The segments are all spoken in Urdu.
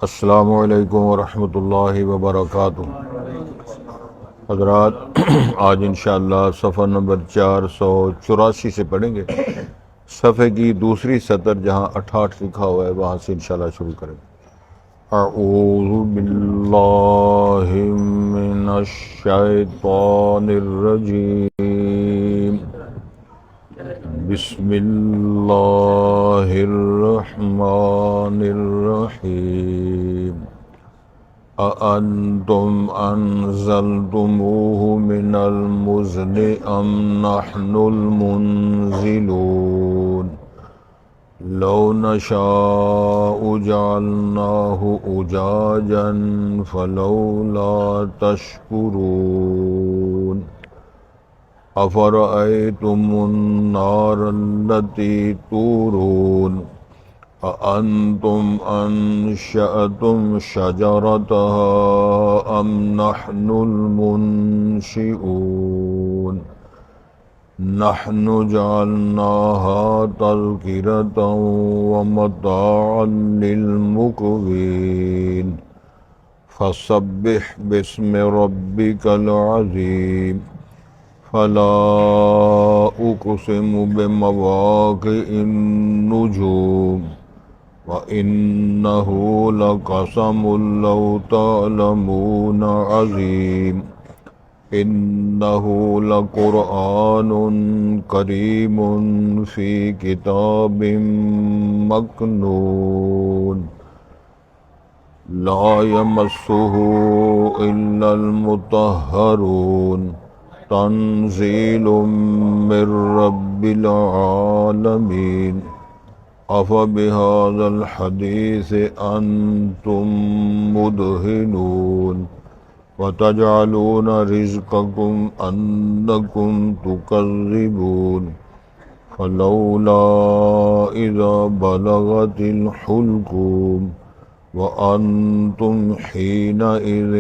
السلام علیکم ورحمۃ اللہ وبرکاتہ۔ حضرات، آج انشاءاللہ صفحہ نمبر 484 سے پڑھیں گے۔ صفحے کی دوسری سطر جہاں 68 لکھا ہوا ہے وہاں سے انشاءاللہ شروع کریں گے۔ اعوذ باللہ من الشیطان الرجیم، بسم اللہ الرحمن الرحیم۔ أأنتم أنزلتموه من المزن أم نحن المنزلون لو نشاء جعلناه أجاجا فلولا تشكرون أفرأيتم النار التي تورون أأنتم أنشأتم شجرتها أم نحن المنشئون نحن جعلناها تذكرة ومتاعا للمقوين فسبح باسم ربك العظيم فلا أقسم بمواقع النجوم وإنه لقسم لو تعلمون عظيم إنه لقرآن كريم في كتاب مكنون لا يمسه إلا المطهرون تنزيل من رب العالمين أفبهذا الحديث أنتم مدهنون وتجعلون رزقكم أنكم تكذبون فلولا إذا بلغت الحلقوم وأنتم حينئذ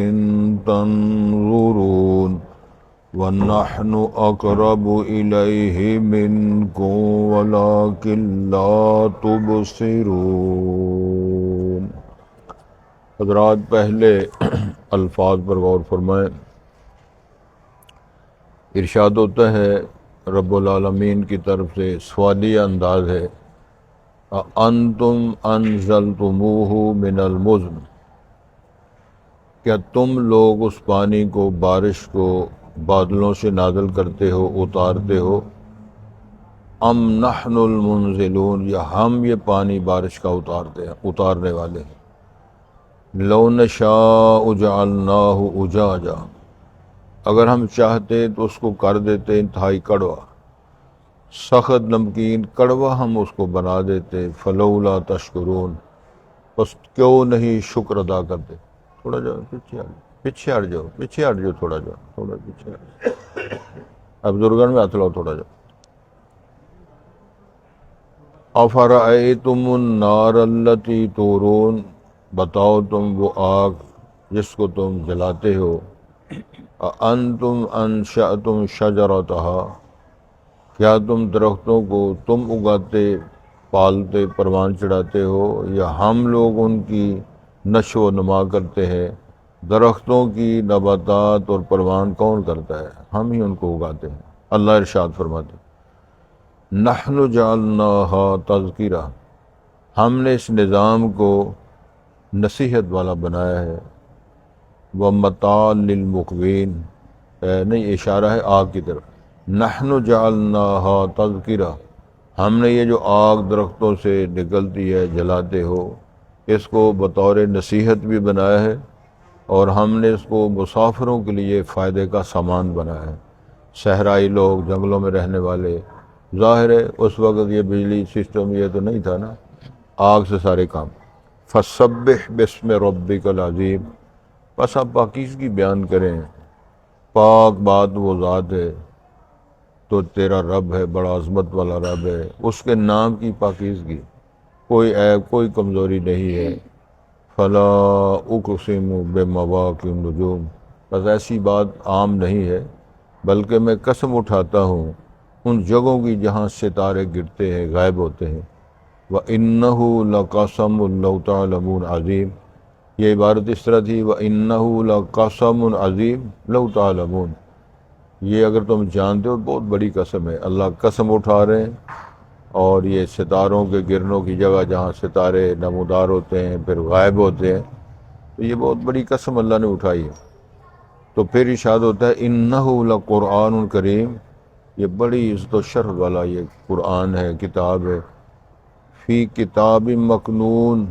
تنظرون وَنَحْنُ أَقْرَبُ إِلَيْهِ مِنْكُمْ وَلَكِنْ لَا تُبْصِرُونَ۔ حضرات، پہلے الفاظ پر غور فرمائیں۔ ارشاد ہوتا ہے رب العالمین کی طرف سے، سوالی انداز ہے، أَأَنْتُمْ أَنزَلْتُمُوهُ مِنَ الْمُزْنِ، کیا تم لوگ اس پانی کو، بارش کو بادلوں سے نازل کرتے ہو، اتارتے ہو؟ ام نحن المنزلون، یا ہم یہ پانی بارش کا اتارنے والے ہیں؟ لو نشاء جعلناہ اجاجا، اگر ہم چاہتے تو اس کو کر دیتے انتہائی کڑوا، سخت نمکین کڑوا ہم اس کو بنا دیتے۔ فلولا تشکرون، بس کیوں نہیں شکر ادا کرتے؟ تھوڑا جاؤ پیچھے ہٹ جاؤ تھوڑا پیچھے ہٹ جاؤ۔ اب بزرگان میں ہاتھ لاؤ، تھوڑا جاؤ۔ افرأیتم النار التی تورون، بتاؤ تم وہ آگ جس کو تم جلاتے ہو۔ اانتم انشأتم شجرتها، کیا تم درختوں کو تم اگاتے، پالتے، پروان چڑھاتے ہو، یا ہم لوگ ان کی نشو و نما کرتے ہیں؟ درختوں کی نباتات اور پروان کون کرتا ہے؟ ہم ہی ان کو اگاتے ہیں۔ اللہ ارشاد فرماتے ہیں نحن جعلناها تذکرہ، ہم نے اس نظام کو نصیحت والا بنایا ہے۔ ومتاع للمقوین، نہیں، اشارہ ہے آگ کی طرف۔ نحن جعلناها تذکرہ، ہم نے یہ جو آگ درختوں سے نکلتی ہے جلاتے ہو، اس کو بطور نصیحت بھی بنایا ہے، اور ہم نے اس کو مسافروں کے لیے فائدے کا سامان بنایا ہے۔ صحرائی لوگ، جنگلوں میں رہنے والے، ظاہر ہے اس وقت یہ بجلی سسٹم یہ تو نہیں تھا نا، آگ سے سارے کام۔ فسبح باسم ربک العظیم، بس آپ پاکیزگی بیان کریں، پاک بات وہ ذات ہے تو تیرا رب ہے، بڑا عظمت والا رب ہے، اس کے نام کی پاکیزگی، کوئی عیب، کوئی کمزوری نہیں ہے۔ فلا اقسم بمواقع النجوم، بس ایسی بات عام نہیں ہے، بلکہ میں قسم اٹھاتا ہوں ان جگہوں کی جہاں ستارے گرتے ہیں، غائب ہوتے ہیں۔ وَإِنَّهُ لَقَسَمٌ لَوْ تَعْلَمُونَ عظیم، یہ عبارت اس طرح تھی وَإِنَّهُ لَقَسَمٌ عَظِيمٌ لَوْ تَعْلَمُونَ، یہ اگر تم جانتے ہو بہت بڑی قسم ہے۔ اللہ قسم اٹھا رہے ہیں، اور یہ ستاروں کے گرنوں کی جگہ جہاں ستارے نمودار ہوتے ہیں پھر غائب ہوتے ہیں، تو یہ بہت بڑی قسم اللہ نے اٹھائی ہے۔ تو پھر ارشاد ہوتا ہے اِنَّهُ لَقُرْآنٌ کریم، یہ بڑی عزت و شرف والا یہ قرآن ہے، کتاب ہے، فی کتاب مکنون،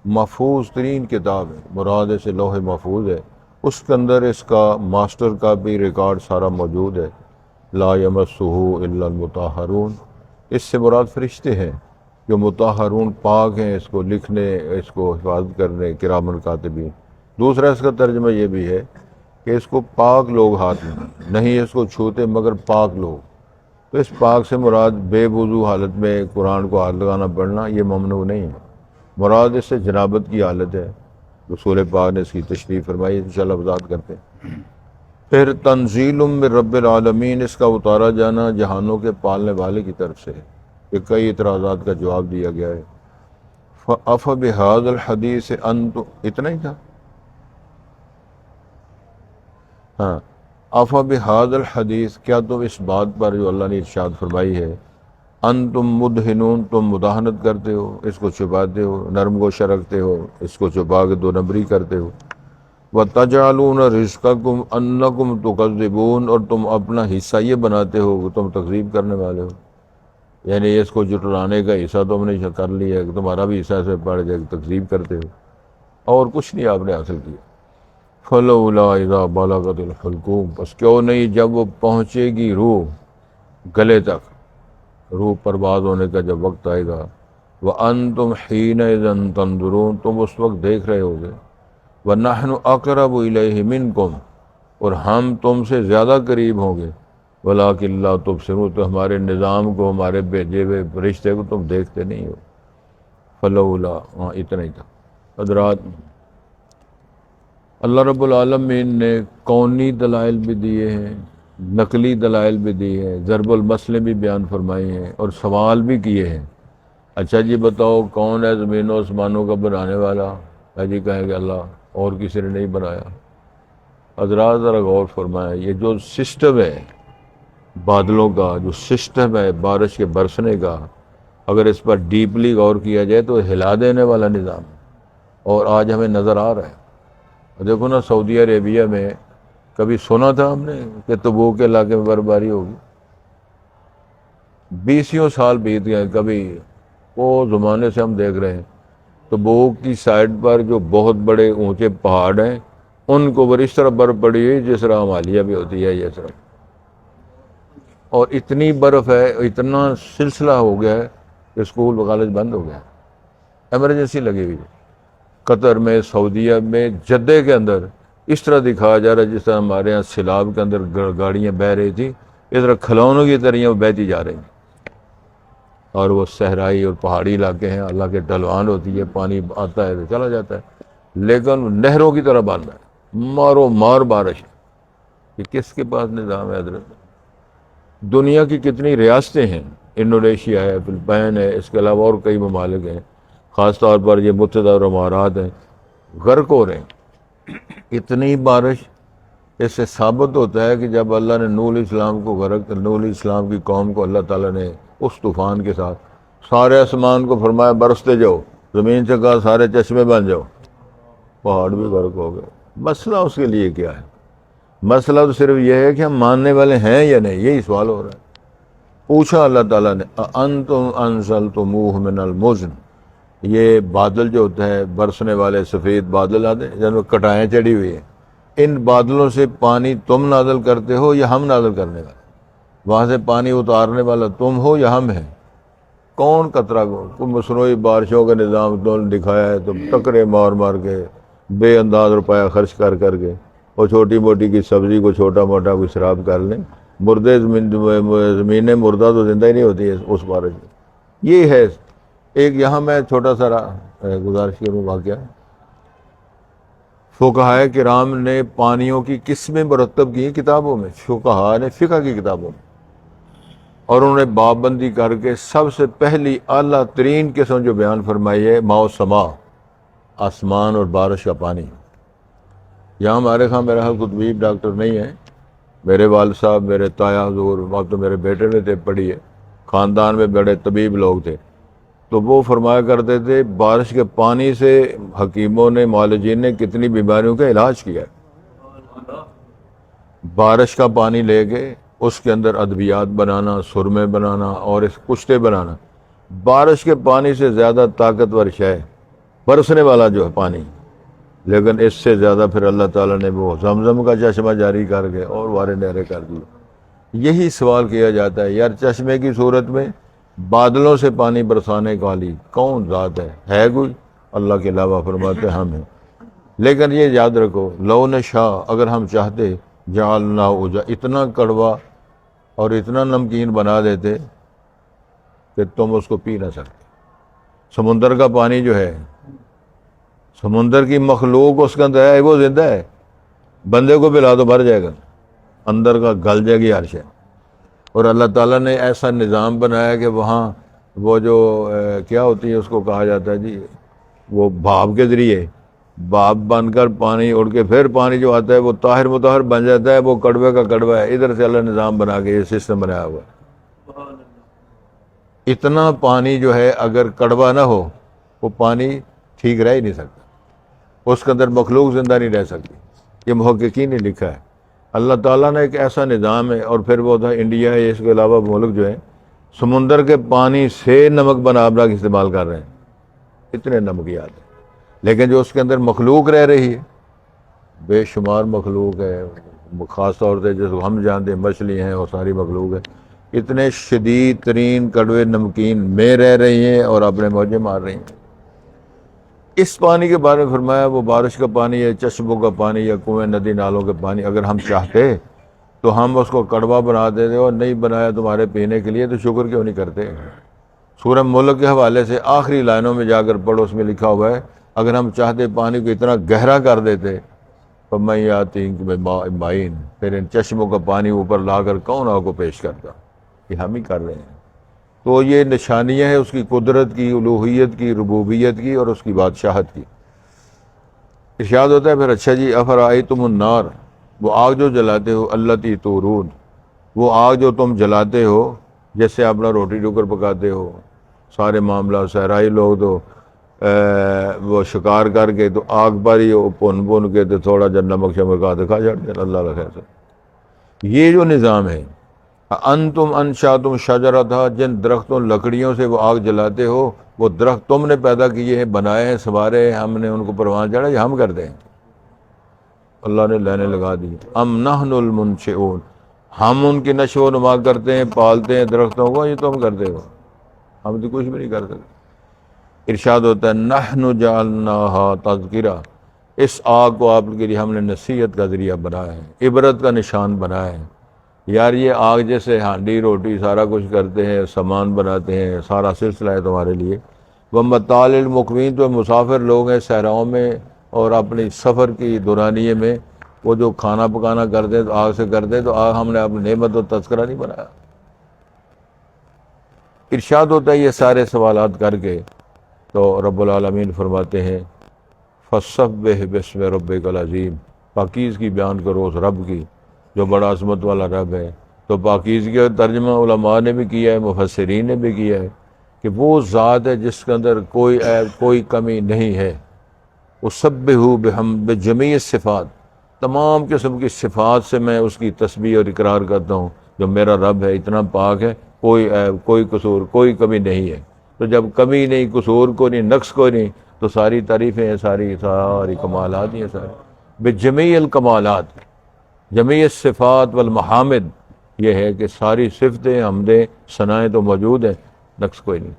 محفوظ ترین کتاب ہے، مراد سے لوح محفوظ ہے، اس کے اندر اس کا ماسٹر کا بھی ریکارڈ سارا موجود ہے۔ لا یمسہ الا المطہرون، اس سے مراد فرشتے ہیں جو مطہرون پاک ہیں، اس کو لکھنے، اس کو حفاظت کرنے، کرامن کاتبین۔ دوسرا اس کا ترجمہ یہ بھی ہے کہ اس کو پاک لوگ ہاتھ میں نہیں اس کو چھوتے مگر پاک لوگ، تو اس پاک سے مراد بے وضو حالت میں قرآن کو ہاتھ لگانا پڑنا یہ ممنوع نہیں ہے، مراد اس سے جنابت کی حالت ہے۔ رسول پاک نے اس کی تشریح فرمائی، انشاءاللہ وضاحت کرتے ہیں۔ پھر تنزیل من رب العالمین، اس کا اتارا جانا جہانوں کے پالنے والے کی طرف سے، کہ کئی اعتراضات کا جواب دیا گیا ہے۔ فَأَفَبِهَذَا الْحَدِيثِ أَنْتُمْ، اتنا ہی تھا، ہاں، افبہذا الحدیث، کیا تم اس بات پر جو اللہ نے ارشاد فرمائی ہے، انتم مدہنون، تم مداہنت کرتے ہو، اس کو چھپاتے ہو، نرم گوشہ رکھتے ہو، اس کو چھپا کے دو نمبری کرتے ہو، وَتَجْعَلُونَ رِزْقَكُمْ أَنَّكُمْ تُكَذِّبُونَ، اور تم اپنا حصہ یہ بناتے ہو کہ تم تکذیب کرنے والے ہو، یعنی اس کو جٹلانے کا حصہ تم نے کر لیا کہ تمہارا بھی حصہ سے پڑ جائے، تکذیب کرتے ہو، اور کچھ نہیں آپ نے حاصل کیا۔ فَلَوْلَا إِذَا بَلَغَتِ الْحُلْقُومَ، پس کیوں نہیں جب وہ پہنچے گی روح گلے تک، روح پرواز ہونے کا جب وقت آئے گا، وَأَنْتُمْ حِينَئِذٍ تَنظُرُونَ، تم اس وقت دیکھ رہے ہوگے، وَنَحْنُ أَقْرَبُ إِلَيْهِ مِنْكُمْ، اور ہم تم سے زیادہ قریب ہوں گے، وَلَٰكِن لَا تُبْصِرُونَ، تو ہمارے نظام کو، ہمارے بھیجے ہوئے فرشتے کو تم دیکھتے نہیں ہو۔ فلولا، ہاں اتنا ہی تھا حضرات۔ اللہ رب العالمین نے کونی دلائل بھی دیے ہیں، نقلی دلائل بھی دیے ہیں، ضرب المثلیں بھی بیان فرمائے ہیں، اور سوال بھی کیے ہیں۔ اچھا جی بتاؤ کون ہے زمین و آسمانوں کا بنانے والا؟ جی کہیں گے اللہ، اور کسی نے نہیں بنایا۔ حضرات ذرا غور فرمائیں، یہ جو سسٹم ہے بادلوں کا، جو سسٹم ہے بارش کے برسنے کا، اگر اس پر ڈیپلی غور کیا جائے تو ہلا دینے والا نظام ہے، اور آج ہمیں نظر آ رہا ہے۔ دیکھو نا، سعودی عربیہ میں کبھی سنا تھا ہم نے کہ تبوک کے علاقے میں برفباری ہوگی؟ 20 سال بیت گئے، کبھی وہ زمانے سے ہم دیکھ رہے ہیں تبوک کی سائڈ پر جو بہت بڑے اونچے پہاڑ ہیں ان کو اوپر اس طرح برف پڑی ہوئی جس طرح ہمالیہ بھی ہوتی ہے یہ طرح، اور اتنی برف ہے، اتنا سلسلہ ہو گیا ہے کہ اسکول و کالج بند ہو گیا، ایمرجنسی لگی ہوئی ہے۔ قطر میں، سعودیہ میں، جدہ کے اندر اس طرح دکھایا جا رہا ہے جس طرح ہمارے یہاں سیلاب کے اندر گاڑیاں بہہ رہی تھیں، اس طرح کھلونوں کی طرح وہ بہتی جا رہی ہیں، اور وہ صحرائی اور پہاڑی علاقے ہیں، اللہ کے ڈھلوان ہوتی ہے، پانی آتا ہے تو چلا جاتا ہے، لیکن نہروں کی طرح بن رہا ہے، مارو مار بارش ہے۔ یہ کس کے پاس نظام ہے حضرت؟ دنیا کی کتنی ریاستیں ہیں، انڈونیشیا ہے، فلپائن ہے، اس کے علاوہ اور کئی ممالک ہیں، خاص طور پر یہ متحدہ عرب امارات ہیں، غرق ہو رہے ہیں۔ اتنی بارش، اس سے ثابت ہوتا ہے کہ جب اللہ نے نوح علیہ السلام کو غرق، نوح علیہ السلام کی قوم کو اللہ تعالیٰ نے اس طوفان کے ساتھ سارے آسمان کو فرمایا برستے جاؤ، زمین سے کہا سارے چشمے بن جاؤ، پہاڑ بھی غرق ہو گئے۔ مسئلہ اس کے لیے کیا ہے؟ مسئلہ تو صرف یہ ہے کہ ہم ماننے والے ہیں یا نہیں، یہی سوال ہو رہا ہے۔ پوچھا اللہ تعالیٰ نے اَأَنْتُمْ أَنزَلْتُمُوهُ مِنَ الْمُزْنِ، یہ بادل جو ہوتا ہے، برسنے والے سفید بادل آتے ہیں جن میں کٹائیں چڑھی ہوئی ہیں، ان بادلوں سے پانی تم نازل کرتے ہو یا ہم نازل کرنے والے؟ وہاں سے پانی اتارنے والا تم ہو یا ہم ہیں؟ کون قطرہ کوئی مصنوعی بارشوں کا نظام تم دکھایا ہے، تم ٹکرے مار مار کے بے انداز روپیہ خرچ کر کے اور چھوٹی موٹی کی سبزی کو چھوٹا موٹا کوئی شراب کر لیں، مردے زمینیں مردہ تو زندہ ہی نہیں ہوتی ہے اس بارش میں۔ یہ ہے ایک، یہاں میں چھوٹا سا گزارش کروں واقعہ۔ فقہائے کرام نے پانیوں کی قسمیں مرتب کی ہیں کتابوں میں، فقہاء نے فقہ کی کتابوں میں، اور انہوں نے باب بندی کر کے سب سے پہلی اعلیٰ ترین قسم جو بیان فرمائی ہے ماء السماء، آسمان اور بارش کا پانی. یہاں ہمارے خاں میرا کوئی طبیب ڈاکٹر نہیں ہے. میرے والد صاحب میرے تایا حضور اب تو میرے بیٹے نے تے پڑھی ہے, خاندان میں بڑے طبیب لوگ تھے. تو وہ فرمایا کرتے تھے بارش کے پانی سے حکیموں نے معالجین نے کتنی بیماریوں کا علاج کیا ہے. بارش کا پانی لے کے اس کے اندر ادویات بنانا, سرمے بنانا اور اس کشتے بنانا. بارش کے پانی سے زیادہ طاقتور شے برسنے والا جو ہے پانی, لیکن اس سے زیادہ پھر اللہ تعالیٰ نے وہ زمزم کا چشمہ جاری کر کے اور وارے نہرے کر دی. یہی سوال کیا جاتا ہے یار چشمے کی صورت میں بادلوں سے پانی برسانے والی کون ذات ہے کوئی؟ اللہ کے علاوہ فرماتے ہم ہیں. لیکن یہ یاد رکھو لو نشاء اگر ہم چاہتے جعلنا اجا اتنا کڑوا اور اتنا نمکین بنا دیتے کہ تم اس کو پی نہ سکتے. سمندر کا پانی جو ہے, سمندر کی مخلوق اس کے اندر ہے, وہ زندہ ہے. بندے کو پلا تو مر جائے گا, اندر کا گل جائے گی ہر شے. اور اللہ تعالیٰ نے ایسا نظام بنایا کہ وہاں وہ جو کیا ہوتی ہے اس کو کہا جاتا ہے جی, وہ بھاپ کے ذریعے بھاپ بن کر پانی اڑ کے پھر پانی جو آتا ہے وہ طاہر مطہر بن جاتا ہے. وہ کڑوے کا کڑوا ہے. ادھر سے اللہ نظام بنا کے یہ سسٹم بنایا ہوا ہے. اتنا پانی جو ہے اگر کڑوا نہ ہو وہ پانی ٹھیک رہ ہی نہیں سکتا, اس کے اندر مخلوق زندہ نہیں رہ سکتی. یہ محققین نے لکھا ہے. اللہ تعالیٰ نے ایک ایسا نظام ہے. اور پھر وہ تھا انڈیا ہے, اس کے علاوہ ملک جو ہے سمندر کے پانی سے نمک بنا کے استعمال کر رہے ہیں. اتنے نمکیات ہیں, لیکن جو اس کے اندر مخلوق رہ رہی ہے بے شمار مخلوق ہے. خاص طور سے جس کو ہم جانتے ہیں مچھلی ہیں اور ساری مخلوق ہے, اتنے شدید ترین کڑوے نمکین میں رہ رہی ہیں اور اپنے موجے مار رہی ہیں. اس پانی کے بارے میں فرمایا وہ بارش کا پانی ہے, چشموں کا پانی یا کنویں ندی نالوں کے پانی اگر ہم چاہتے تو ہم اس کو کڑوا بنا دیتے, اور نہیں بنایا تمہارے پینے کے لیے تو شکر کیوں نہیں کرتے. سورہ ملک کے حوالے سے آخری لائنوں میں جا کر پڑھو, اس میں لکھا ہوا ہے اگر ہم چاہتے پانی کو اتنا گہرا کر دیتے فَمَن يَأْتِيكُم بِمَاءٍ مَّعِينٍ, پھر ان چشموں کا پانی اوپر لا کر کون آپ کو پیش کرتا. یہ ہم ہی کر رہے ہیں. تو یہ نشانیاں ہیں اس کی قدرت کی, الوہیت کی, ربوبیت کی اور اس کی بادشاہت کی. ارشاد ہوتا ہے پھر اچھا جی افرأیتم النار, وہ آگ جو جلاتے ہو, اللتی تورون, وہ آگ جو تم جلاتے ہو جیسے اپنا روٹی ٹوکر پکاتے ہو. سارے معاملہ صحرائی لوگ تو وہ شکار کر کے تو آگ پر ہی پن کے تو تھوڑا جا نمک شمک کا دکھا جاتے ہیں. اللہ رکھے سے یہ جو نظام ہے انتم انشاتم شجرتھا, جن درختوں لکڑیوں سے وہ آگ جلاتے ہو وہ درخت تم نے پیدا کیے ہیں, بنائے ہیں, سنوارے ہیں, ہم نے ان کو پروان چڑھا, یہ ہم کرتے ہیں. اللہ نے لائنیں لگا دی. ام نحن المنشئون, ہم ان کی نشو و نما کرتے ہیں, پالتے ہیں درختوں کو, یہ تم کرتے ہو, ہم تو کچھ بھی نہیں کر سکتے. ارشاد ہوتا ہے نحن جعلناہا تذکرہ, اس آگ کو آپ کے لیے ہم نے نصیحت کا ذریعہ بنایا ہے, عبرت کا نشان بنایا ہے. یار یہ آگ جیسے ہانڈی روٹی سارا کچھ کرتے ہیں, سامان بناتے ہیں, سارا سلسلہ ہے تمہارے لیے. وَمَتَاعً لِلْمُقْوِينَ, تو مسافر لوگ ہیں صحراؤں میں اور اپنی سفر کی دورانیے میں وہ جو کھانا پکانا کرتے تو آگ سے کرتے, تو آگ ہم نے اپنی نعمت و تذکرہ نہیں بنایا. ارشاد ہوتا ہے یہ سارے سوالات کر کے تو رب العالمین فرماتے ہیں فَسَبِّحْ بِاسْمِ رَبِّكَ الْعَظِيمِ, پاکیزگی بیان کرو اس رب کی جو بڑا عظمت والا رب ہے. تو پاکیزگی کا ترجمہ علماء نے بھی کیا ہے, مفسرین نے بھی کیا ہے کہ وہ ذات ہے جس کے اندر کوئی عیب کوئی کمی نہیں ہے. وَسَبِّحُوا بِجَمِيعِ الصِّفَاتِ, تمام قسم کی صفات سے میں اس کی تسبیح اور اقرار کرتا ہوں. جو میرا رب ہے اتنا پاک ہے, کوئی عیب کوئی قصور کوئی کمی نہیں ہے. تو جب کمی نہیں, قصور کو نہیں, نقص کو نہیں, تو ساری تعریفیں ہیں, ساری کمالات ہیں, سارے بجمیع الکمالات, جمیع الصفات والمحامد, یہ ہے کہ ساری صفتیں حمدیں ثنائیں تو موجود ہیں, نقص کوئی نہیں.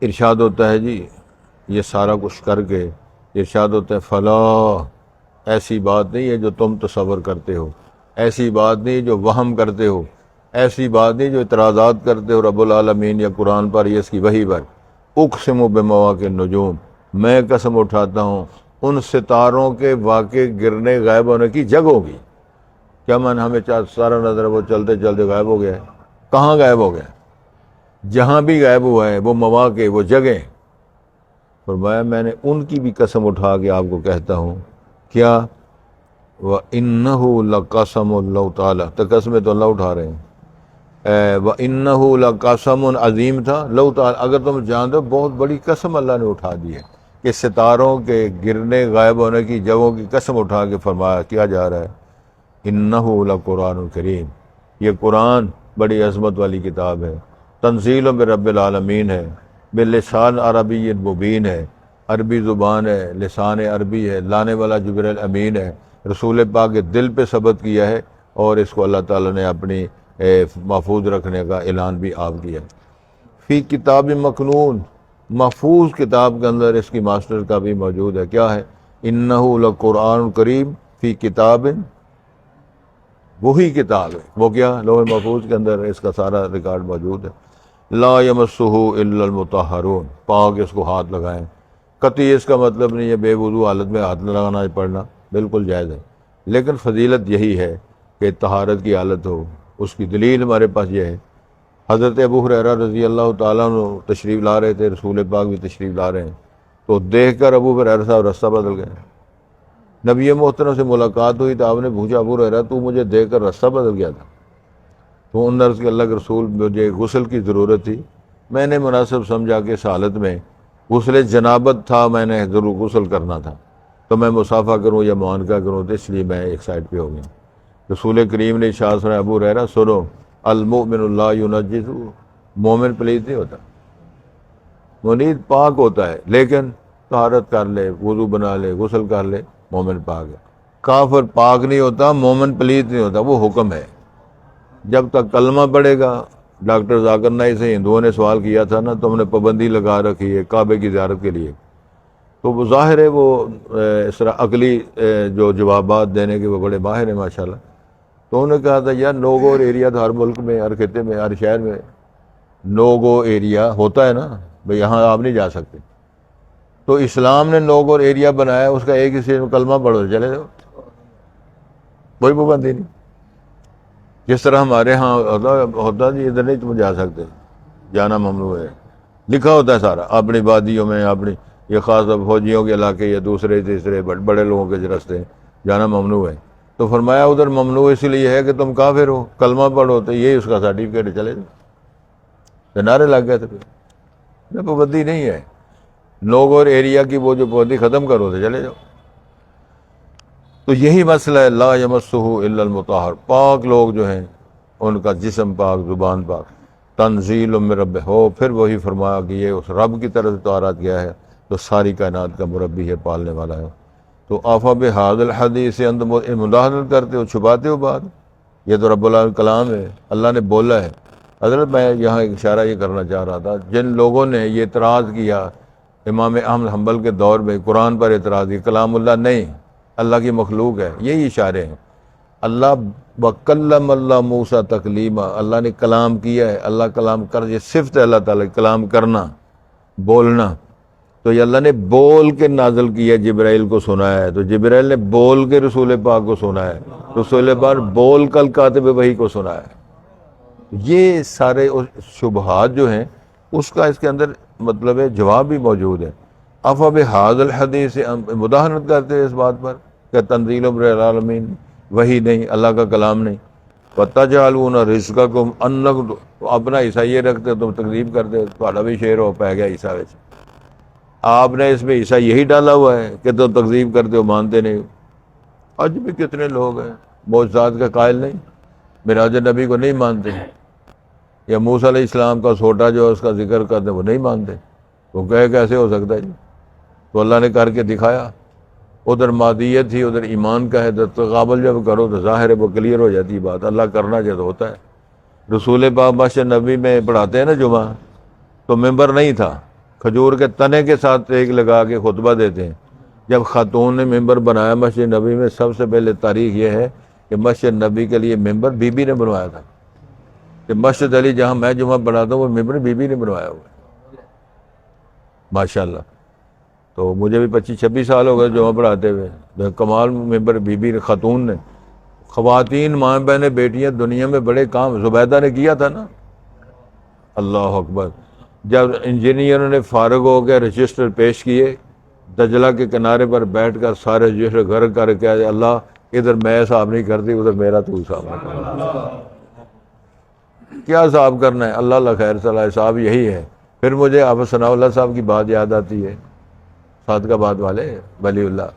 ارشاد ہوتا ہے جی یہ سارا کچھ کر کے ارشاد ہوتا ہے فلاح, ایسی بات نہیں ہے جو تم تصور کرتے ہو, ایسی بات نہیں جو وہم کرتے ہو, ایسی بات نہیں جو اعتراضات کرتے ہو رب العالمین یا قرآن پر یا اس کی وحی پر. اقسم بمواقع النجوم, میں قسم اٹھاتا ہوں ان ستاروں کے واقع گرنے غائب ہونے کی جگہوں کی. کیا من ہمیں سارا نظر وہ چلتے چلتے غائب ہو گیا ہے؟ کہاں غائب ہو گیا؟ جہاں بھی غائب ہوا ہے وہ مواقع, وہ جگہیں فرمایا میں نے ان کی بھی قسم اٹھا کے آپ کو کہتا ہوں، کیا؟ وَإِنَّهُ لَقَسَمٌ اللہ تعالیٰ، تو قسمیں تو اللہ اٹھا رہے ہیں، وَإِنَّهُ لَقَسَمٌ عظیم تھا، لو تعالیٰ اگر تم جانتے ہو بہت بڑی قسم اللہ نے اٹھا دی ہے کہ ستاروں کے گرنے غائب ہونے کی جگہوں کی قسم اٹھا کے فرمایا کیا جا رہا ہے، إِنَّهُ لَقُرْآنٌ کریم، یہ قرآن بڑی عظمت والی کتاب ہے، تنزیل من رب العالمین ہے، بلسان عربی مبین ہے، عربی زبان ہے، لسان عربی ہے، لانے والا جبرائیل امین ہے، رسول پاک کے دل پہ ثبت کیا ہے، اور اس کو اللہ تعالیٰ نے اپنی محفوظ رکھنے کا اعلان بھی آپ کیا۔ فی کتاب مکنون، محفوظ کتاب کے اندر اس کی ماسٹر کا بھی موجود ہے، کیا ہے؟ انہ لقرآن کریم فی کتاب، وہی کتاب ہے، وہ کیا؟ لوح محفوظ کے اندر اس کا سارا ریکارڈ موجود ہے۔ لا یمسہ الا المطہرون، پاک اس کو ہاتھ لگائیں، قطعی اس کا مطلب نہیں ہے بے وضو حالت میں ہاتھ لگانا پڑنا، بالکل جائز ہے، لیکن فضیلت یہی ہے کہ طہارت کی حالت ہو۔ اس کی دلیل ہمارے پاس یہ ہے، حضرت ابو ہریرہ رضی اللہ تعالیٰ عنہ تشریف لا رہے تھے، رسول پاک بھی تشریف لا رہے ہیں، تو دیکھ کر ابو ہریرہ صاحب رستہ بدل گئے۔ نبی محترم سے ملاقات ہوئی تو آپ نے پوچھا، ابو ہریرہ تو مجھے دیکھ کر رستہ بدل گیا تھا؟ تو انہوں نے عرض کیا، اللہ کے رسول مجھے غسل کی ضرورت تھی، میں نے مناسب سمجھا کہ اس حالت میں غسل جنابت تھا، میں نے ضرور غسل کرنا تھا، تو میں مصافحہ کروں یا معانقہ کروں، تو اس لیے میں ایک سائڈ پہ ہو گیا۔ رسول کریم نے ارشاد فرمایا، ابو ہریرہ سنو، المؤمن لا ینجس، مومن پلید نہیں ہوتا، منید پاک ہوتا ہے، لیکن طہارت کر لے، وضو بنا لے، غسل کر لے، مومن پاک ہے۔ کافر پاک نہیں ہوتا، مومن پلید نہیں ہوتا، وہ حکم ہے۔ جب تک کلمہ پڑھے گا، ڈاکٹر ذاکر نائی سے ہندوؤں نے سوال کیا تھا نا، تم نے پابندی لگا رکھی ہے کعبے کی زیارت کے لیے، تو وہ ظاہر ہے وہ اس طرح عقلی جو جوابات دینے کے وہ بڑے ماہر ہیں ماشاءاللہ۔ تو انہوں نے کہا تھا یار نو گو ایریا تو ہر ملک میں، ہر خطے میں، ہر شہر میں نو گو ایریا ہوتا ہے نا، بھئی یہاں آپ نہیں جا سکتے، تو اسلام نے نو گو ایریا بنایا، اس کا ایک ہی چیز کلمہ پڑھو چلے جاؤ، کوئی پابندی نہیں۔ جس طرح ہمارے ہاں ہوتا جی ادھر نہیں تم جا سکتے، جانا ممنوع ہے، لکھا ہوتا ہے سارا، اپنی وادیوں میں، اپنی یہ خاص فوجیوں کے علاقے یا دوسرے تیسرے بڑے لوگوں کے راستے جانا ممنوع ہے، تو فرمایا ادھر ممنوع اس لیے ہے کہ تم کافر ہو، کلمہ پڑھو، تو یہ اس کا سرٹیفکیٹ ہے، چلے جاؤ۔ نعرے لگ گئے تھے، پھر پابندی نہیں ہے، نو گور ایریا کی وہ جو پابندی ختم کرو تو چلے جاؤ۔ تو یہی مسئلہ ہے، لا یمسہ الا المطہر، پاک لوگ جو ہیں ان کا جسم پاک، زبان پاک، تنزیل من رب ہو، پھر وہی فرمایا کہ یہ اس رب کی طرف سے طہارت کیا ہے تو ساری کائنات کا مربی ہے، پالنے والا ہے۔ تو آفا بہذا الحدیث سے انتم مداہنت کرتے ہو، چھپاتے ہو بات، یہ تو رب العالمین کلام ہے، اللہ نے بولا ہے۔ حضرت میں یہاں ایک اشارہ یہ کرنا چاہ رہا تھا، جن لوگوں نے یہ اعتراض کیا امام احمد حنبل کے دور میں، قرآن پر اعتراض کیا کلام اللہ نہیں، اللہ کی مخلوق ہے، یہی اشارے ہیں۔ اللہ وکلم اللہ موسیٰ تکلیما، اللہ نے کلام کیا ہے، اللہ کلام کر، یہ صفت ہے اللہ تعالیٰ کلام کرنا، بولنا، تو یہ اللہ نے بول کے نازل کیا، جبرائیل کو سنایا ہے، تو جبرائیل نے بول کے رسول پاک کو سنایا ہے، رسول پاک بول کل کاتب وحی کو سنایا ہے۔ یہ سارے شبہات جو ہیں اس کا اس کے اندر مطلب ہے جواب بھی موجود ہے۔ افا بہذا الحدیث، مداہنت کرتے ہیں اس بات پر کہ تنزیل من العالمین، وہی نہیں، اللہ کا کلام نہیں، وَتَجْعَلُونَ رِزْقَكُمْ أَنَّكُمْ، اپنا حصہ یہ رکھتے تم تکذیب کرتے، تھوڑا بھی شعر ہو پہ گیا حصہ وچ، آپ نے اس میں حصہ یہی ڈالا ہوا ہے کہ تم تکذیب کرتے ہو، مانتے نہیں ہو۔ آج بھی کتنے لوگ ہیں معجزات کا قائل نہیں، معراج نبی کو نہیں مانتے، یا موسیٰ علیہ السلام کا سوٹا جو ہے اس کا ذکر کرتے وہ نہیں مانتے، وہ کہے کیسے ہو سکتا ہے جی؟ تو اللہ نے کر کے دکھایا، ادھر مادیت تھی، ادھر ایمان کا ہے، تو تقابل جب کرو تو ظاہر ہے وہ کلیئر ہو جاتی بات، اللہ کرنا جب ہوتا ہے۔ رسول پاک مسجد نبی میں پڑھاتے ہیں نا جمعہ، تو ممبر نہیں تھا، کھجور کے تنے کے ساتھ ایک لگا کے خطبہ دیتے ہیں۔ جب خاتون نے ممبر بنایا مسجد نبی میں، سب سے پہلے تاریخ یہ ہے کہ مسجد نبی کے لیے ممبر بی بی نے بنوایا تھا، کہ مسجد علی جہاں میں جمعہ پڑھاتا ہوں وہ ممبر بی بی نے بنوایا ہوا ہے، ماشاءاللہ۔ تو مجھے بھی 25-26 سال ہو گئے جمعہ پڑھاتے ہوئے، کمال ممبر بی بی خاتون نے۔ خواتین، ماں بہنیں، بیٹیاں دنیا میں بڑے کام زبیدہ نے کیا تھا نا، اللہ اکبر، جب انجینئروں نے فارغ ہو کے رجسٹر پیش کیے، دجلہ کے کنارے پر بیٹھ کر سارے رجسٹر گھر کر کے اللہ ادھر میں حساب نہیں کرتی، ادھر میرا تو حساب نہیں کرتا۔ کیا حساب کرنا ہے؟ اللہ اللہ خیر صلاح، حساب یہی ہے۔ پھر مجھے آپ ثناء اللہ صاحب کی بات یاد آتی ہے، صادقہ باد والے ولی اللہ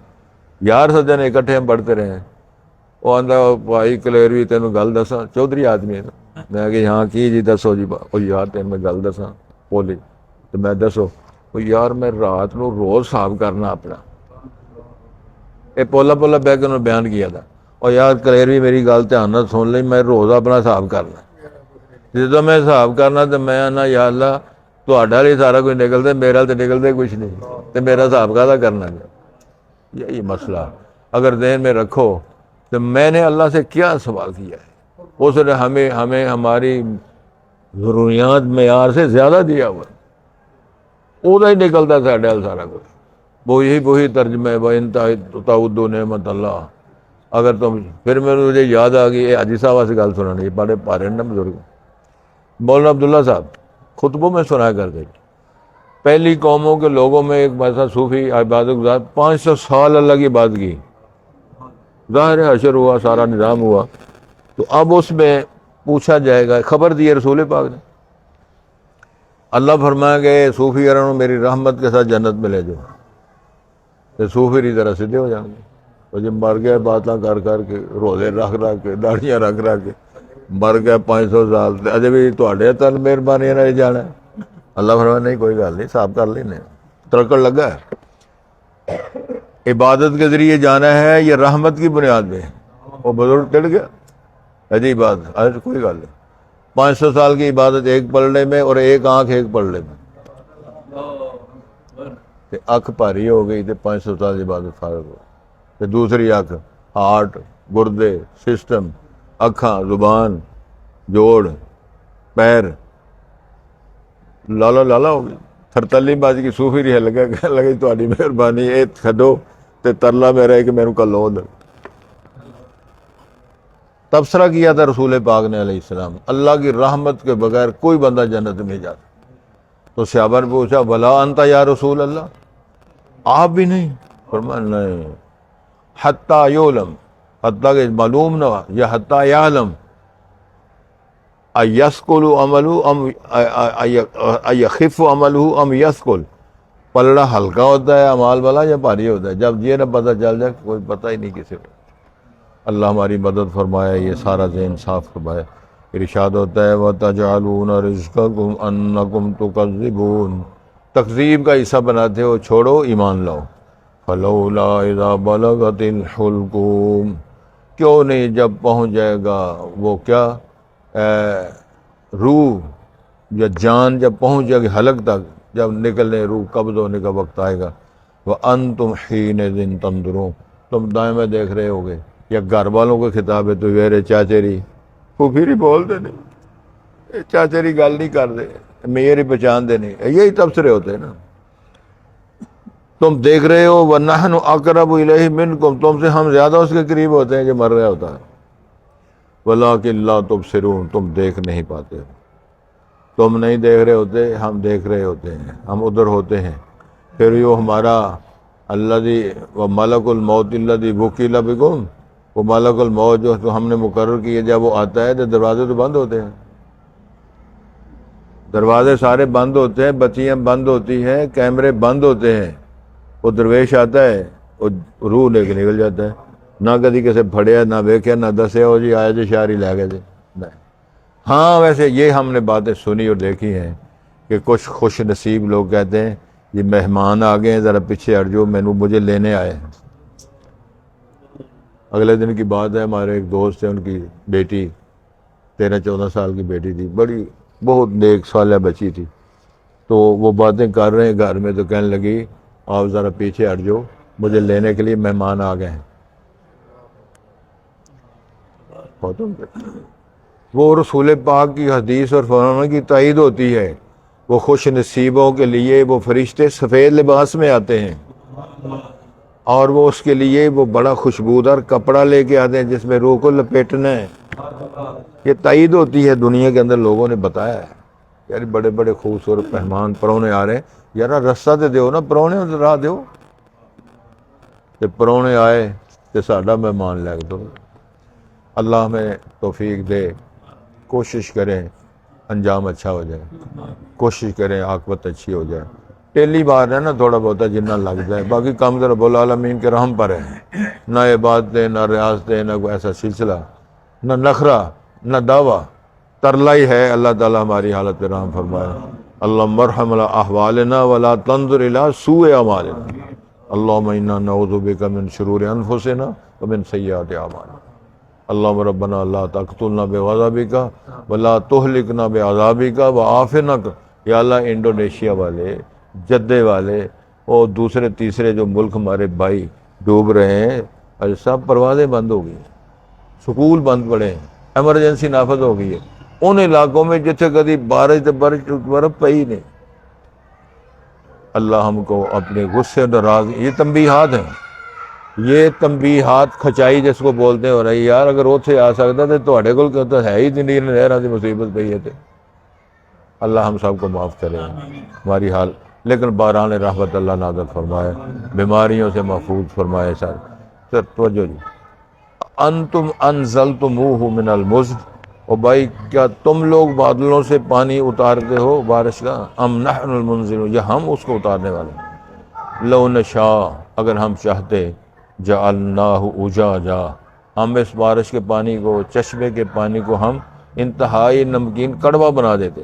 یار سجن اکٹھے ہم پڑھتے رہے ہیں۔ وہ آندا بھائی کلیروی تینوں گل دساں، چودھری آدمی ہے نا، میں کہ ہاں کی جی دسو جی، وہ یار تین میں گل دساں بولی تو میں دسو، وہ یار میں رات نو روز حساب کرنا اپنا، یہ پولا پولا بہ کے انہوں نے بیان کیا تھا، اور یار کلیروی میری گل دھیان نال سن لئی، میں روز اپنا حساب کرنا، جدو میں حساب کرنا تو میں آنا یا اللہ تہاڈا لیے سارا کچھ نکلتا، میرا تو نکلتا کچھ نہیں، تو میرا حساب کہدا کرنا ہے؟ یہی مسئلہ اگر ذہن میں رکھو تو میں نے اللہ سے کیا سوال کیا ہے، اس نے ہمیں ہماری ضروریات معیار سے زیادہ دیا ہوا، وہ ہی نکلتا ساڈے ال سارا کچھ۔ وہی ترجمہ ہے، وَإِن تَعُدُّوا نِعْمَتَ اللَّهِ۔ اگر تم پھر مجھے یاد آ گئی حاجی صاحب سے گل سنانی، بڑے پارے نا بزرگ مولانا عبداللہ صاحب خطبوں میں سنایا کرتے تھے، پہلی قوموں کے لوگوں میں ایک ایسا صوفی عبادت گزار 500 سال اللہ کی عبادت کی، ظاہر حشر ہوا، سارا نظام ہوا، تو اب اس میں پوچھا جائے گا، خبر دی ہے رسول پاک نے، اللہ فرمایا کہ صوفی ارنو میری رحمت کے ساتھ جنت میں لے جاؤ، تو صوفی ری طرح سیدھے ہو جائیں گے، اور جب مر گئے باتاں کر کے روزے رکھ کے داڑیاں رکھ کے مر گیا 500 سال، اجے بھی تواڈے تن مہربانی نال جانا ہے۔ اللہ فرمایا نہیں کوئی گل نہیں، صاف کر لینے، ترکڑ لگا ہے، عبادت کے ذریعے جانا ہے یہ رحمت کی بنیاد پہ۔ وہ بزرگ ٹڑ گیا، عجیب بات، آج کوئی گل نہیں، 500 سال کی عبادت ایک پلڑے میں اور ایک آنکھ ایک پلڑے میں، اکھ بھاری ہو گئی تو 500 سال کی عبادت فارغ ہو، تو دوسری اکھ، ہارٹ، گردے، سسٹم، اکھاں، زبان، جوڑ، پیر، لالا ہو گئی، تھرتلی باز کی صوفی رہے لگے تہاڈی مہربانی اے چھڈو تے ترلا میرا ہے کہ میرے کو لو دے۔ تبصرہ کیا تھا رسول پاک نے علیہ السلام، اللہ کی رحمت کے بغیر کوئی بندہ جنت میں جاتا، تو صحابہ نے پوچھا ولا انت یا رسول اللہ، آپ بھی نہیں؟ فرمایا نہیں، حتی یعلم، حتیٰ کہ معلوم نہ ہوا، یا حتی یعلم ایسقل عملہ ام ایخف عملہ ام یسقل، پلڑا ہلکا ہوتا ہے اعمال والا یا بھاری ہوتا ہے، جب یہ نہ پتہ چل جائے کوئی پتہ ہی نہیں کسی کو۔ اللہ ہماری مدد فرمائے، یہ سارا ذہن صاف فرمائے۔ ارشاد ہوتا ہے وَتَجْعَلُونَ رِزْقَكُمْ أَنَّكُمْ تُكَذِّبُونَ، تکذیب کا حصہ بناتے ہو، چھوڑو ایمان لاؤ۔ فَلَوْلَا إِذَا بَلَغَتِ الْحُلْقُومَ، کیوں نہیں جب پہنچ جائے گا وہ کیا روح یا جان جب پہنچ جائے گی حلق تک، جب نکلنے روح قبض ہونے کا وقت آئے گا، وَأَنْتُمْ حِينَئِذٍ تَنظُرُونَ، تم دائیں میں دیکھ رہے ہوگے، یا گھر والوں کو خطاب ہے تو ویرے چاچیری پھوپھیری بولتے نہیں، چاچیری گل نہیں کرتے، میری پہچانتے نہیں، یہی تبصرے ہوتے ہیں نا۔ تم دیکھ رہے ہو وَنَحْنُ أَقْرَبُ إِلَيْهِ مِنْكُمْ، تم سے ہم زیادہ اس کے قریب ہوتے ہیں جو مر رہا ہوتا ہے، وَلَٰكِن لَا تُبْصِرُونَ، تم دیکھ نہیں پاتے، تم نہیں دیکھ رہے ہوتے، ہم دیکھ رہے ہوتے ہیں، ہم ادھر ہوتے ہیں۔ پھر وہ ہمارا الذی وملک الموت الذی وکل بکم، وہ ملک الموت جو تو ہم نے مقرر کیے، جب وہ آتا ہے تو دروازے تو بند ہوتے ہیں، دروازے سارے بند ہوتے ہیں، بتیاں بند ہوتی ہیں، کیمرے بند ہوتے ہیں، وہ درویش آتا ہے، وہ روح لے کے نکل جاتا ہے، نہ کدی کسے پھڑیا، نہ ویکھیا، نہ دسیا ہو جی آئے جی شہری لے گئے جی، نہیں۔ ہاں ویسے یہ ہم نے باتیں سنی اور دیکھی ہیں کہ کچھ خوش نصیب لوگ کہتے ہیں یہ مہمان آ گئے ہیں، ذرا پیچھے ہٹ جو، مجھے لینے آئے ہیں۔ اگلے دن کی بات ہے، ہمارے ایک دوست ہے، ان کی بیٹی 13-14 سال کی بیٹی تھی، بڑی بہت نیک صالح بچی تھی، تو وہ باتیں کر رہے ہیں گھر میں، تو کہنے لگی آپ ذرا پیچھے ہٹ جو، مجھے لینے کے لیے مہمان آ گئے ہیں۔ وہ رسول پاک کی حدیث اور فرمان کی تائید ہوتی ہے، وہ خوش نصیبوں کے لیے وہ فرشتے سفید لباس میں آتے ہیں، اور وہ اس کے لیے وہ بڑا خوشبودار کپڑا لے کے آتے ہیں جس میں روح کو لپیٹنا ہے۔ یہ تائید ہوتی ہے، دنیا کے اندر لوگوں نے بتایا ہے۔ یار بڑے بڑے خوبصورت مہمان پرونے آ رہے ہیں، یار رستہ تے دیو نا، پرونے راہ دیو تے پرونے آئے تے ساڈا مہمان لے کے دو۔ اللہ ہمیں توفیق دے، کوشش کریں انجام اچھا ہو جائے، کوشش کریں عاقبت اچھی ہو جائے۔ پہلی بار ہے نا تھوڑا بہت جنہ لگ جائے، باقی کام تو رب العالمین کے رحم پر ہے، نہ عبادتیں نہ ریاضتیں نہ کوئی ایسا سلسلہ، نہ نخرہ نہ دعویٰ، ترلا ہی ہے۔ اللہ تعالیٰ ہماری حالت پہ رحم فرمائے۔ اللہم ارحم احوالنا ولا تنظر الى سوء اعمالنا، اللہم انا نعوذ بک من شرور انفسنا ومن سیئات اعمالنا، اللہم ربنا لا تقتلنا بغضبک ولا تہلکنا بعذابک وعافنا۔ یا اللہ انڈونیشیا والے، جدے والے اور دوسرے تیسرے جو ملک ہمارے بھائی ڈوب رہے ہیں، سب پروازیں بند ہو گئی، سکول بند پڑے ہیں، ایمرجنسی نافذ ہو گئی ہے ان علاقوں میں جتنے کبھی بارش برف پئی نہیں۔ اللہ ہم کو اپنے غصے اور ناراض، یہ تنبیہات ہیں، یہ تنبیہات کھچائی جس کو بولتے ہیں ہو رہی یار، اگر اتنے آ سکتا تو تواڈے کول تو ہے ہی زندگی نہراں دی مصیبت پئی ہے تے اللہ ہم سب کو معاف کرے ہماری حال، لیکن باران رحمت اللہ نازل فرمائے، بیماریوں سے محفوظ فرمائے۔ سر توجہ جی، انتم انزلتموہ من المزن، اور بھائی کیا تم لوگ بادلوں سے پانی اتارتے ہو بارش کا، ام نحن المنزلون، یا ہم اس کو اتارنے والے ہیں۔ لو نشاء، اگر ہم چاہتے، جعلناہ اجاجا، ہم اس بارش کے پانی کو، چشمے کے پانی کو ہم انتہائی نمکین کڑوا بنا دیتے۔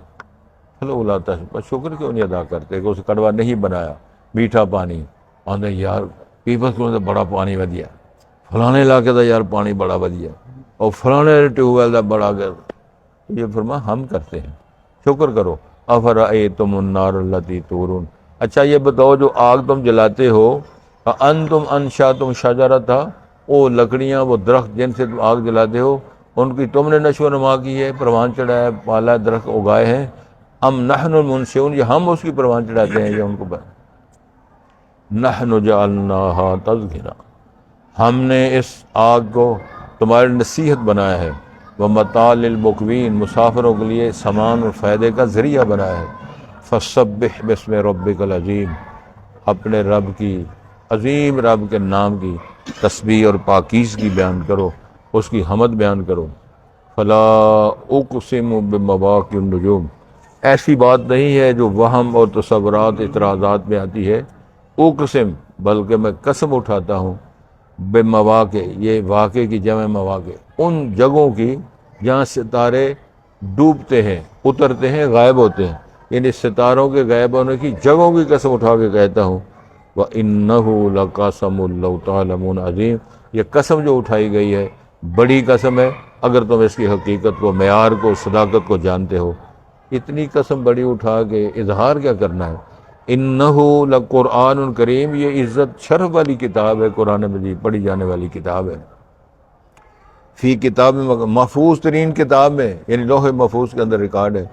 چلو اللہ تعالیٰ شکر کیوں نہیں ادا کرتے کہ اسے کڑوا نہیں بنایا، میٹھا پانی آندے یار پیپل کو بڑا پانی ودیا، فلانے علاقے دا یار پانی بڑا ودیا، اور فلانے ٹیوب ویل دا بڑا گیا۔ یہ فرما ہم کرتے ہیں، شکر کرو۔ افرأیتم النار التی تورون، اچھا یہ بتاؤ جو آگ تم جلاتے ہو، انتم انشأتم شجرتھا، وہ لکڑیاں وہ درخت جن سے تم آگ جلاتے ہو ان کی تم نے نشو و نما کی ہے، پروان چڑھایا ہے، پالا ہے، درخت اگائے ہیں، ام نحن المنشئون، یہ ہم اس کی پروان چڑھاتے ہیں یا ان کو نحن جعلناہا تذکرہ، ہم نے اس آگ کو تمہاری نصیحت بنایا ہے، ومتاع للمقوین، مسافروں کے لیے سامان اور فائدے کا ذریعہ بنایا ہے۔ فسبح باسم ربک العظیم، اپنے رب کی عظیم رب کے نام کی تسبیح اور پاکیزگی بیان کرو، اس کی حمد بیان کرو۔ فلا اقسم بمواقع النجوم، ایسی بات نہیں ہے جو وہم اور تصورات اعتراضات میں آتی ہے، اقسم بلکہ میں قسم اٹھاتا ہوں، بمواقع، یہ واقع کی جمع مواقع، ان جگہوں کی جہاں ستارے ڈوبتے ہیں، اترتے ہیں، غائب ہوتے ہیں، یعنی ستاروں کے غائب ہونے کی جگہوں کی قسم اٹھا کے کہتا ہوں۔ وَإِنَّهُ لَقَسَمٌ لَوْ تَعْلَمُونَ عظیم، یہ قسم جو اٹھائی گئی ہے بڑی قسم ہے، اگر تم اس کی حقیقت کو، معیار کو، صداقت کو جانتے ہو۔ اتنی قسم بڑی اٹھا کے اظہار کیا کرنا ہے؟ انَّهُ لَقُرْآنٌ کریم، یہ عزت شرف والی کتاب ہے، قرآن مجید پڑھی جانے والی کتاب ہے، فی کتاب محفوظ ترین کتاب میں، یعنی لوح محفوظ کے اندر ریکارڈ ہے،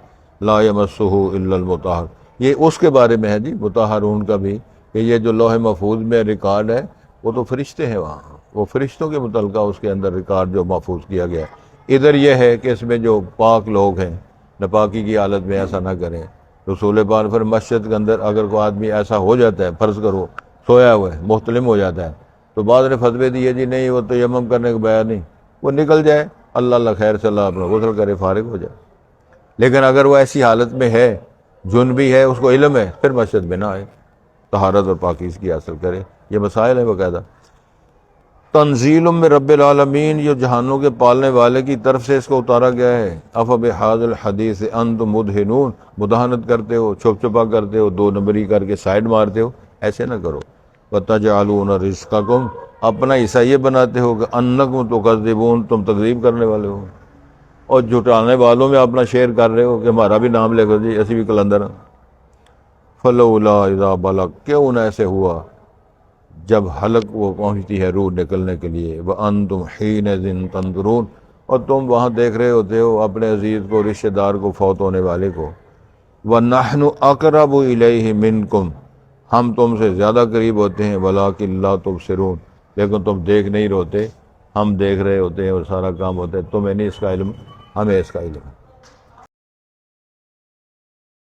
لا یمسہ الا المطہر، یہ اس کے بارے میں ہے جی، مطہرون کا بھی، کہ یہ جو لوح محفوظ میں ریکارڈ ہے وہ تو فرشتے ہیں وہاں، وہ فرشتوں کے متعلقہ اس کے اندر ریکارڈ جو محفوظ کیا گیا ہے۔ ادھر یہ ہے کہ اس میں جو پاک لوگ ہیں ناپاکی کی حالت میں ایسا نہ کریں۔ رسول پاک پھر مسجد کے اندر اگر کوئی آدمی ایسا ہو جاتا ہے، فرض کرو سویا ہوا ہے، محتلم ہو جاتا ہے، تو بعض نے فتوے دیے جی نہیں وہ تیمم کرنے کا بیان نہیں، وہ نکل جائے، اللہ اللہ خیر صلی اللہ اپنا غسل کرے، فارغ ہو جائے۔ لیکن اگر وہ ایسی حالت میں ہے، جنبی ہے، اس کو علم ہے، پھر مسجد میں نہ آئے، طہارت اور پاکیزگی حاصل کرے۔ یہ مسائل ہیں باقاعدہ۔ تنزیل من رب العالمین، یہ جہانوں کے پالنے والے کی طرف سے اس کو اتارا گیا ہے۔ افبہذا الحدیث انتم مدہنون، مداہنت کرتے ہو، چھپ چھپا کرتے ہو، دو نمبری کر کے سائڈ مارتے ہو، ایسے نہ کرو۔ وتجعلون رزقکم، اپنا حصہ یہ بناتے ہو کہ انکم تکذبون، تم تکذیب کرنے والے ہو، اور جھٹانے والوں میں اپنا شیئر کر رہے ہو کہ ہمارا بھی نام لے کر جی ایسی بھی کلندر ہیں۔ فلولا اذا بلغ، کیوں نہ ایسے ہوا جب حلق وہ پہنچتی ہے روح نکلنے کے لیے، وانتم حینئذ تنظرون، اور تم وہاں دیکھ رہے ہوتے ہو اپنے عزیز کو، رشتہ دار کو، فوت ہونے والے کو۔ وَنَحْنُ أَقْرَبُ إِلَيْهِ مِنْكُمْ، ہم تم سے زیادہ قریب ہوتے ہیں، وَلَٰكِن لَا تُبْصِرُونَ، لیکن تم دیکھ نہیں ہوتے، ہم دیکھ رہے ہوتے ہیں اور سارا کام ہوتا ہے، تمہیں نہیں اس کا علم، ہمیں اس کا علم ہے۔